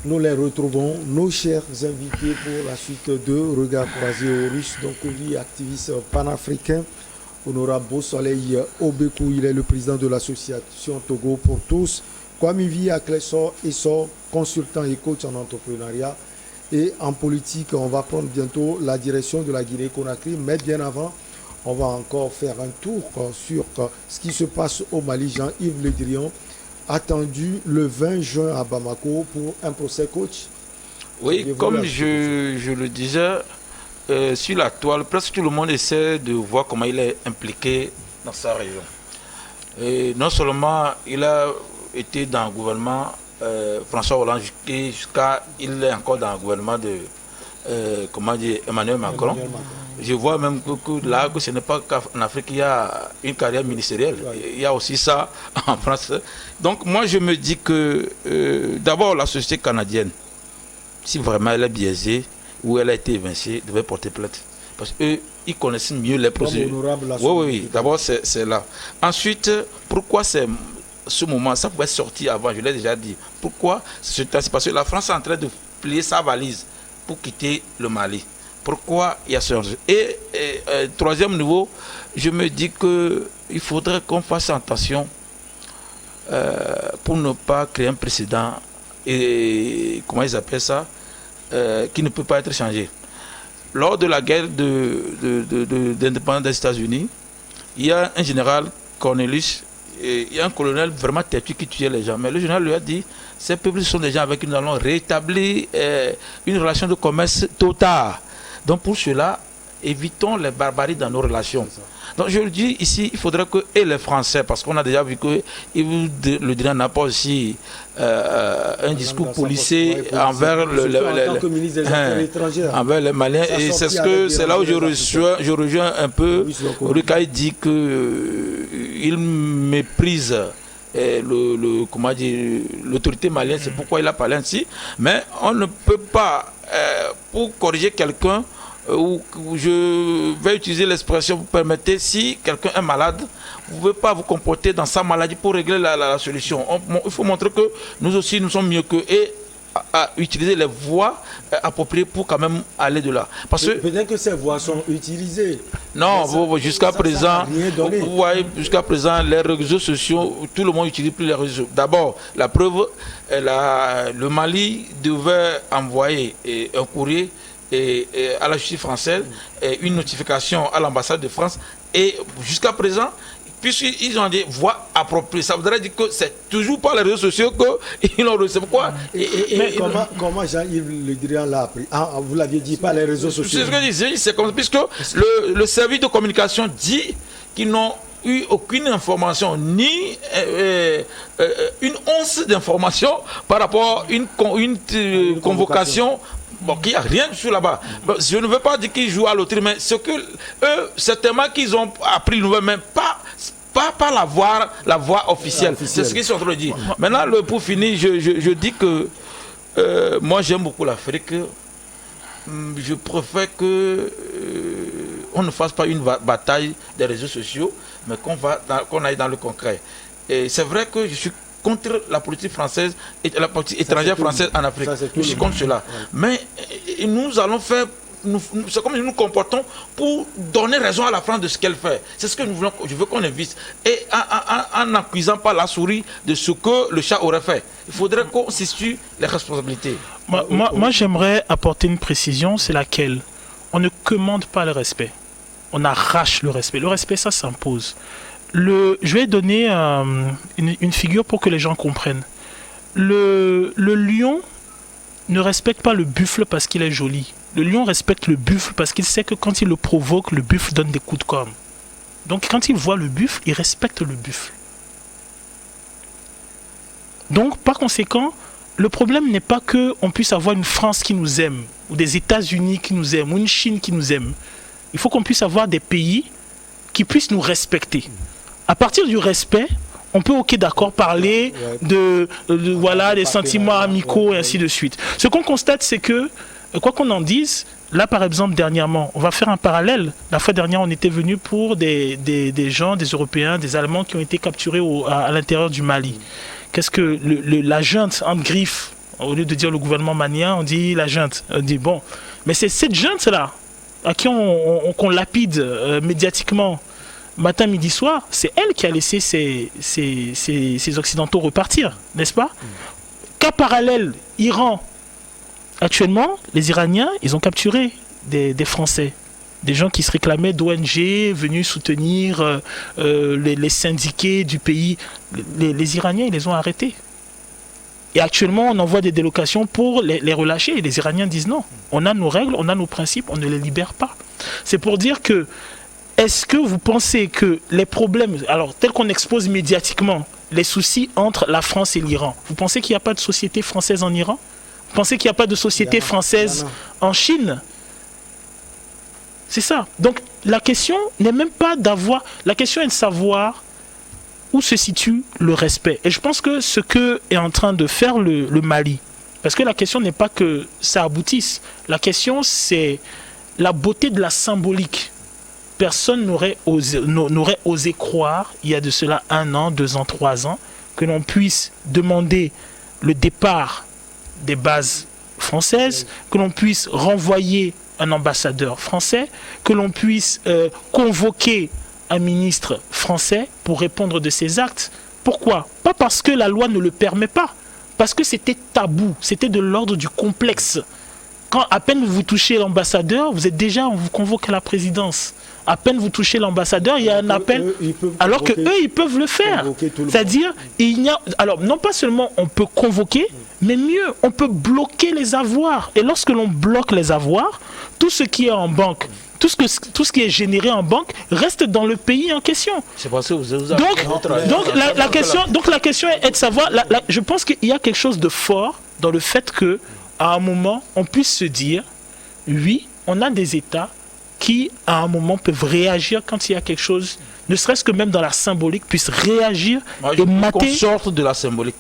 nous les retrouvons, nos chers invités pour la suite de Regard croisé aux Russes. Donc, lui, activiste panafricain, Honorable Beau-Soleil Obekou, il est le président de l'association Togo pour tous. Kwame Vie Aklesor Essor, consultant et coach en entrepreneuriat. Et en politique, on va prendre bientôt la direction de la Guinée-Conakry. Mais bien avant, on va encore faire un tour sur ce qui se passe au Mali. Jean-Yves Le Drian, attendu le 20 juin à Bamako pour un procès, coach. Oui, comme je le disais, sur la toile, presque tout le monde essaie de voir comment il est impliqué dans sa région. Et non seulement il a été dans le gouvernement François Hollande jusqu'à il est encore dans le gouvernement de Emmanuel Macron. Je vois même que ce n'est pas qu'en Afrique qu'il y a une carrière ministérielle. Il y a aussi ça en France. Donc moi je me dis que d'abord la société canadienne, si vraiment elle est biaisée ou elle a été évincée, devait porter plainte. Parce qu'eux, ils connaissent mieux les procédures. Oui, d'abord c'est là. Ensuite, pourquoi ce moment, ça pouvait sortir avant, je l'ai déjà dit. Pourquoi c'est parce que la France est en train de plier sa valise pour quitter le Mali. Pourquoi il y a ce enjeu? Et troisième niveau, je me dis qu'il faudrait qu'on fasse attention pour ne pas créer un précédent et comment ils appellent ça, qui ne peut pas être changé. Lors de la guerre d'indépendance des États-Unis, il y a un général Cornelius, il y a un colonel vraiment têtu qui tuait les gens. Mais le général lui a dit, ces peuples sont des gens avec qui nous allons rétablir une relation de commerce totale. Donc pour cela, évitons les barbaries dans nos relations. Donc je le dis ici, il faudrait que, et les Français, parce qu'on a déjà vu que le Drian n'a pas aussi un discours policé envers envers les Maliens. Et c'est là où je rejoins un peu Rukai dit qu'il méprise l'autorité malienne, c'est pourquoi il a parlé ainsi. Mais on ne peut pas, pour corriger quelqu'un, ou je vais utiliser l'expression, vous permettez, si quelqu'un est malade, vous ne pouvez pas vous comporter dans sa maladie pour régler la solution. Il faut montrer que nous aussi, nous sommes mieux qu'eux et à utiliser les voies appropriées pour quand même aller de là. Parce que peut-être que ces voies sont utilisées. Non, jusqu'à présent, vous voyez, jusqu'à présent, les réseaux sociaux, tout le monde utilise plus les réseaux sociaux. D'abord, la preuve, le Mali devait envoyer un courrier à la justice française, une notification à l'ambassade de France, et jusqu'à présent, puisqu'ils ont des voies appropriées, ça voudrait dire que c'est toujours pas les réseaux sociaux qu'ils l'ont reçu. Pourquoi comment Jean-Yves Le Drian l'a appris? Vous l'aviez dit, pas les réseaux sociaux. C'est ce que je disais, c'est comme puisque le service de communication dit qu'ils n'ont eu aucune information, ni une once d'information par rapport à une convocation. Bon, qu'il n'y a rien sur là-bas. Bon, je ne veux pas dire qu'ils jouent à l'autre, mais ce que eux, certainement qu'ils ont appris nous-mêmes, mais pas la voie officielle. C'est ce qu'ils sont en train de dire. Maintenant, pour finir, je dis que moi j'aime beaucoup l'Afrique. Je préfère que on ne fasse pas une bataille des réseaux sociaux, mais qu'on aille dans le concret. Et c'est vrai que je suis contre la politique française et la politique étrangère française en Afrique. Je suis contre cela. Ouais. Mais nous allons faire, c'est comme nous nous comportons pour donner raison à la France de ce qu'elle fait. C'est ce que je veux qu'on évite. Et en n'accusant pas la souris de ce que le chat aurait fait. Il faudrait qu'on situe les responsabilités. Moi j'aimerais apporter une précision, c'est laquelle? On ne commande pas le respect. On arrache le respect. Le respect, ça s'impose. Je vais donner une figure pour que les gens comprennent. Le lion ne respecte pas le buffle parce qu'il est joli. Le lion respecte le buffle parce qu'il sait que quand il le provoque, le buffle donne des coups de corne. Donc quand il voit le buffle, il respecte le buffle. Donc par conséquent, le problème n'est pas qu'on puisse avoir une France qui nous aime, ou des États-Unis qui nous aiment, ou une Chine qui nous aime. Il faut qu'on puisse avoir des pays qui puissent nous respecter. À partir du respect, on peut, d'accord, parler voilà, des sentiments amicaux et ainsi de suite. Ce qu'on constate, c'est que, quoi qu'on en dise, là, par exemple, dernièrement, on va faire un parallèle. La fois dernière, on était venu pour des gens, des Européens, des Allemands qui ont été capturés à l'intérieur du Mali. Qu'est-ce que la junte entre griffes Au lieu de dire le gouvernement malien, on dit la junte. On dit bon, mais c'est cette junte-là à qui qu'on lapide médiatiquement matin, midi, soir, c'est elle qui a laissé ces Occidentaux repartir, n'est-ce pas? Cas parallèle, Iran. Actuellement, les Iraniens, ils ont capturé des Français. Des gens qui se réclamaient d'ONG, venus soutenir les syndiqués du pays. Les Iraniens, ils les ont arrêtés. Et actuellement, on envoie des délocations pour les relâcher. Et les Iraniens disent non. On a nos règles, on a nos principes, on ne les libère pas. C'est pour dire que, est-ce que vous pensez que les problèmes, alors tels qu'on expose médiatiquement, les soucis entre la France et l'Iran, vous pensez qu'il n'y a pas de société française en Iran? Vous pensez qu'il n'y a pas de société française en Chine? C'est ça. Donc la question n'est même pas d'avoir... La question est de savoir où se situe le respect. Et je pense que ce que est en train de faire le Mali, parce que la question n'est pas que ça aboutisse. La question, c'est la beauté de la symbolique. Personne n'aurait osé croire, il y a de cela 1 an, 2 ans, 3 ans, que l'on puisse demander le départ des bases françaises, que l'on puisse renvoyer un ambassadeur français, que l'on puisse convoquer un ministre français pour répondre de ses actes. Pourquoi? Pas parce que la loi ne le permet pas, parce que c'était tabou, c'était de l'ordre du complexe. Quand à peine vous touchez l'ambassadeur, vous êtes déjà, on vous convoque à la présidence. À peine vous touchez l'ambassadeur, il y a un appel, alors que eux, ils peuvent le faire. C'est-à-dire, il n'y a, alors non pas seulement on peut convoquer, mais mieux, on peut bloquer les avoirs. Et lorsque l'on bloque les avoirs, tout ce qui est en banque, tout ce qui est généré en banque reste dans le pays en question. C'est parce que vous donc la question est de savoir, je pense qu'il y a quelque chose de fort dans le fait que à un moment, on puisse se dire, oui, on a des États qui, à un moment, peuvent réagir quand il y a quelque chose, ne serait-ce que même dans la symbolique, puissent réagir et mater... Qu'on sorte de la symbolique.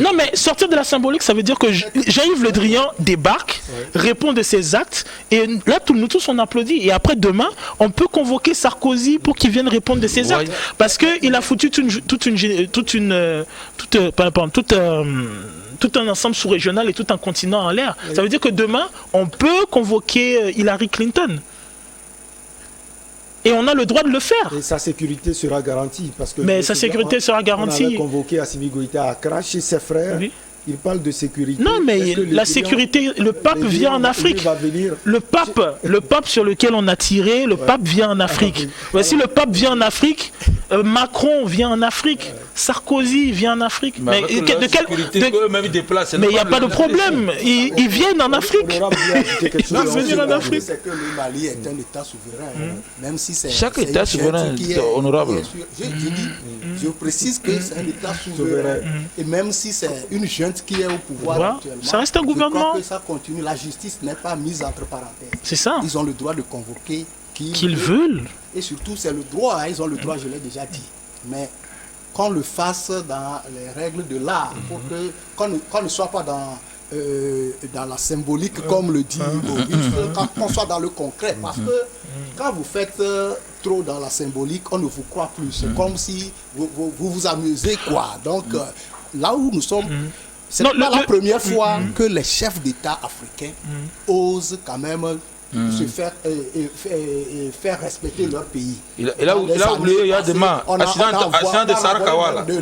Non, mais sortir de la symbolique, ça veut dire que Jean-Yves Le Drian débarque, répond de ses actes, et là, nous tous, on applaudit. Et après, demain, on peut convoquer Sarkozy pour qu'il vienne répondre de ses actes. Parce qu'il a foutu tout un ensemble sous-régional et tout un continent en l'air. Ça veut dire que demain, on peut convoquer Hillary Clinton. Et on a le droit de le faire. Et sa sécurité sera garantie. Parce que mais sa sécurité sera garantie. On avait convoqué Assimi Goïta à Accra chez ses frères. Oui. Il parle de sécurité. Non, mais la sécurité, le pape vient en Afrique. Le pape sur lequel on a tiré, le pape vient en Afrique. Si le pape vient en Afrique, Macron vient en Afrique, Sarkozy vient en Afrique. Mais il n'y a pas de problème. Ils viennent en Afrique. Venir en Afrique. C'est que le Mali est un État souverain. Même si c'est chaque État souverain est honorable. Je précise que c'est un État souverain. Et même si c'est une junte qui est au pouvoir actuellement, ça reste un gouvernement. Je crois que ça continue. La justice n'est pas mise entre parenthèses. C'est ça. Ils ont le droit de convoquer qu'ils veulent. Et surtout, c'est le droit. Ils ont le droit, je l'ai déjà dit. Mais qu'on le fasse dans les règles de l'art, pour que qu'on ne soit pas dans la symbolique, comme le dit Auguste, qu'on soit dans le concret. Parce que quand vous faites trop dans la symbolique, on ne vous croit plus. C'est comme si vous amusez, quoi. Donc, là où nous sommes, c'est pas la première fois que les chefs d'État africains osent quand même se faire respecter leur pays. Et là où il y a des mains, accident de Sarakawa, il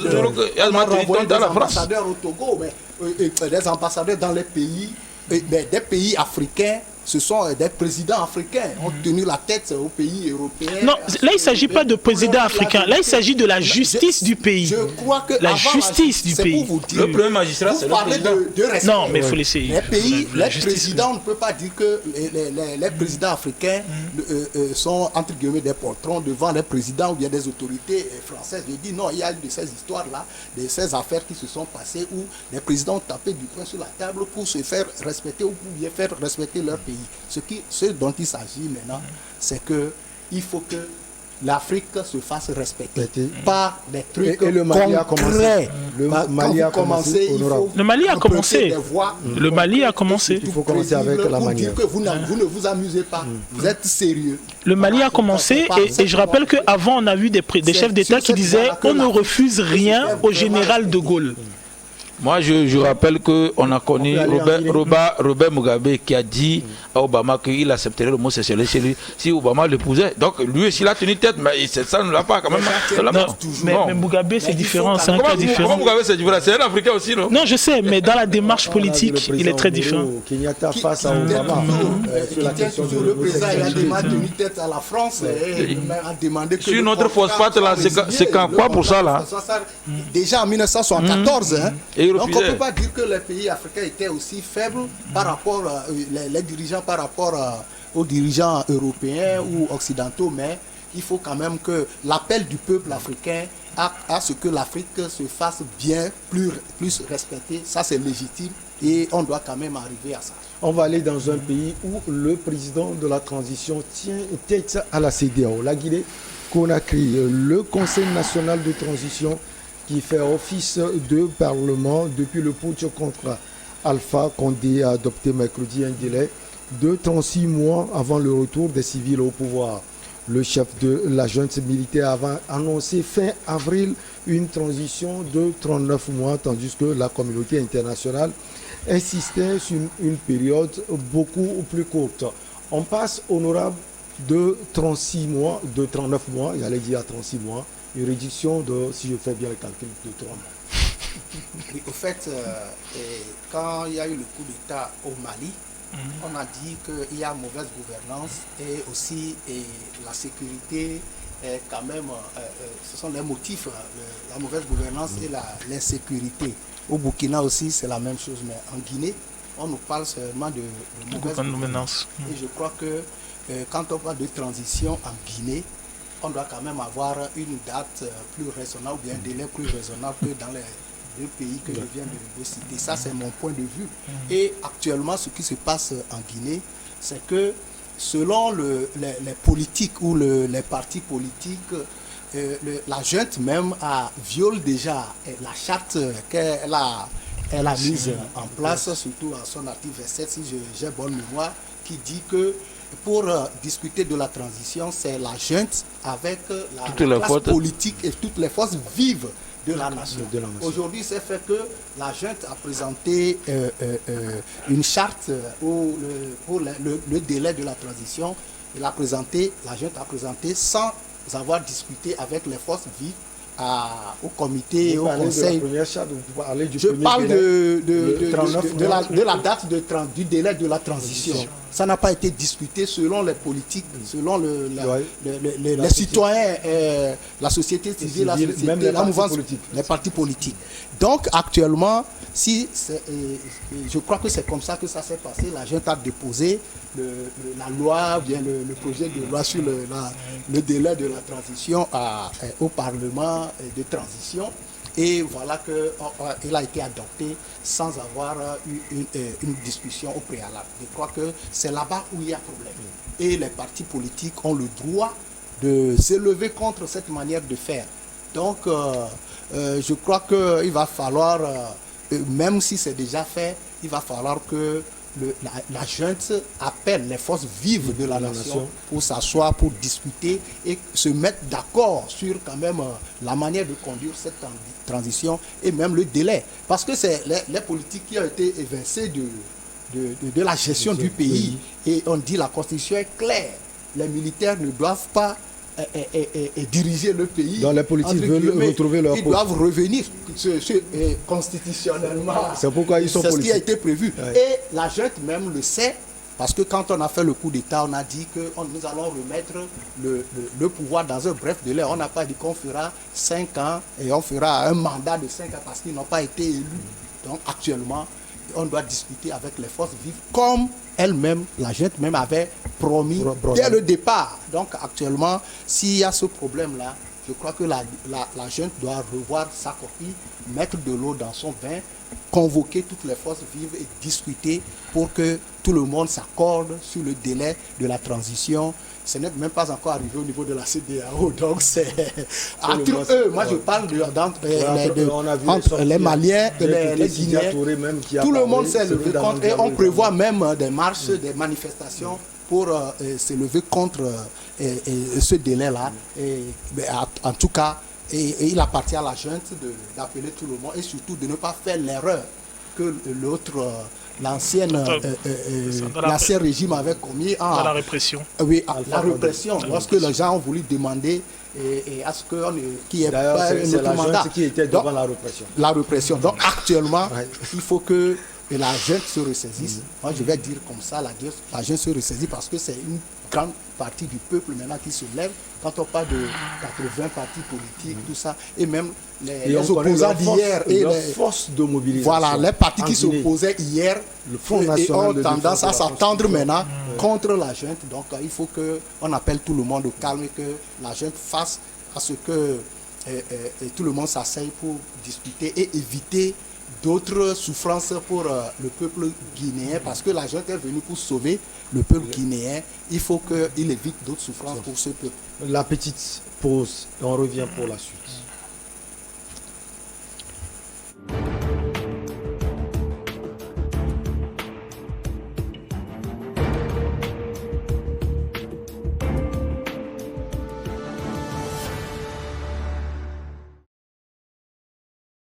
y a des ambassadeurs au Togo, des ambassadeurs dans les pays, des pays africains. Ce sont des présidents africains qui ont tenu la tête aux pays européens. Non, là, il ne s'agit pas de président africain. Là, il s'agit de la justice du pays. Je crois que la justice du pays. Pour vous dire, le premier magistrat, c'est le président. De respect. Non, mais il faut laisser. Les présidents, on ne peut pas dire que les présidents africains sont, entre guillemets, des poltrons devant les présidents ou bien des autorités françaises. Je dis non, il y a eu de ces histoires-là, de ces affaires qui se sont passées où les présidents ont tapé du poing sur la table pour se faire respecter ou pour bien faire respecter leur pays. Ce dont il s'agit maintenant, c'est qu'il faut que l'Afrique se fasse respecter par des trucs et le Mali concrets. Le Mali a commencé. Le Mali a commencé. Le Mali a commencé. Il faut commencer avec la manière. Dire que vous ne vous amusez pas, vous êtes sérieux. Le Mali a commencé et je rappelle qu'avant on a vu des chefs d'État qui disaient on ne refuse rien au général de Gaulle. Moi, je rappelle qu'on a connu Robert Mugabe qui a dit à Obama qu'il accepterait l'homosexualité chez lui si Obama l'épousait. Donc, lui aussi, il a tenu tête, mais ça ne l'a pas quand même. Mais Mugabe, c'est différent. C'est un cas différent. Comment Mugabe, c'est différent? C'est un Africain aussi, non? Non, je sais, mais dans la démarche politique, il est très différent. Kenyatta face à Obama. Le président a tenu tête à la France et a demandé que... Sur notre phosphate, là, c'est quand quoi pour ça, là? Déjà en 1974, Et donc on ne peut pas dire que les pays africains étaient aussi faibles par rapport, les dirigeants par rapport aux dirigeants européens ou occidentaux, mais il faut quand même que l'appel du peuple africain à ce que l'Afrique se fasse bien, plus respectée, ça c'est légitime et on doit quand même arriver à ça. On va aller dans un pays où le président de la transition tient tête à la CEDEAO, la Guinée-Conakry, le Conseil national de transition qui fait office de parlement depuis le putsch contre Alpha Condé a adopté mercredi un délai de 36 mois avant le retour des civils au pouvoir. Le chef de la junte militaire avait annoncé fin avril une transition de 39 mois, tandis que la communauté internationale insistait sur une période beaucoup plus courte. On passe, honorable, de 36 mois, de 39 mois, j'allais dire à 36 mois, une réduction de, si je fais bien le calcul, de 3 mois. Oui, au fait, quand il y a eu le coup d'État au Mali, on a dit qu'il y a mauvaise gouvernance et aussi la sécurité, quand même, ce sont les motifs, la mauvaise gouvernance et l'insécurité. Au Burkina aussi, c'est la même chose, mais en Guinée, on nous parle seulement de mauvaise gouvernance. Et je crois que quand on parle de transition en Guinée, on doit quand même avoir une date plus raisonnable ou bien un délai plus raisonnable que dans les deux pays que je viens de citer. Ça, c'est mon point de vue. Et actuellement, ce qui se passe en Guinée, c'est que selon les politiques ou les partis politiques, la junte même viole déjà la charte qu'elle a mise en place, surtout à son article 27, si j'ai bonne mémoire, qui dit que pour discuter de la transition, c'est la junte avec la classe politique et toutes les forces vives de la nation. Aujourd'hui, c'est fait que la junte a présenté une charte pour le délai de la transition. La junte a présenté sans avoir discuté avec les forces vives au comité et au conseil. Je parle de la date du délai de la transition. Ça n'a pas été discuté selon les politiques, selon les citoyens, la société civile, la mouvance, les partis politiques. Donc actuellement, je crois que c'est comme ça que ça s'est passé. La junte a déposé la loi, bien le projet de loi sur le délai de la transition au Parlement de transition. Et voilà qu'il a été adopté sans avoir eu une discussion au préalable. Je crois que c'est là-bas où il y a problème. Et les partis politiques ont le droit de s'élever contre cette manière de faire. Donc, je crois qu'il va falloir, même si c'est déjà fait, il va falloir que la junte appelle les forces vives de la nation pour s'asseoir, pour discuter et se mettre d'accord sur quand même la manière de conduire cette transition et même le délai. Parce que c'est les politiques qui ont été évincées de la gestion du pays. Et on dit la constitution est claire. Les militaires ne doivent pas diriger le pays. Dans les politiques veulent retrouver leur poste. Ils doivent revenir constitutionnellement. C'est pourquoi ils sont politiques. C'est ce qui a été prévu. Ouais. Et la junte même le sait, parce que quand on a fait le coup d'État, on a dit que nous allons remettre le pouvoir dans un bref délai. On n'a pas dit qu'on fera 5 ans et on fera un mandat de 5 ans parce qu'ils n'ont pas été élus. Donc actuellement, on doit discuter avec les forces vives comme elle-même, la junte même avait promis dès le départ. Donc actuellement, s'il y a ce problème-là, je crois que la junte doit revoir sa copie, mettre de l'eau dans son vin, convoquer toutes les forces vives et discuter pour que tout le monde s'accorde sur le délai de la transition. Ce n'est même pas encore arrivé au niveau de la CEDEAO, donc c'est entre eux. Moi, je parle entre les Maliens, les Guinéens. Tout le monde s'est levé contre et on prévoit même des marches, des manifestations pour se lever contre ce délai-là. En tout cas, Et il appartient à la junte d'appeler tout le monde et surtout de ne pas faire l'erreur que l'autre, l'ancien régime avait commis Dans la répression. Oui, la répression. Lorsque les gens ont voulu demander à ce qu'il n'y ait pas un autre mandat. Qui était devant la répression. La répression. Donc actuellement, il faut que la junte se ressaisisse. Moi, je vais dire comme ça, la junte se ressaisit parce que c'est une grande partie du peuple maintenant qui se lève. Quand on parle de 80 partis politiques, tout ça, et même les opposants d'hier et les forces de mobilisation. Voilà, les partis qui s'opposaient hier le Front National ont tendance à s'attendre maintenant contre la junte. Donc il faut qu'on appelle tout le monde au calme et que la junte fasse à ce que tout le monde s'asseye pour discuter et éviter d'autres souffrances pour le peuple guinéen, parce que la junte est venue pour sauver le peuple guinéen. Il faut qu'il évite d'autres souffrances pour ce peuple. La petite pause, et on revient pour la suite.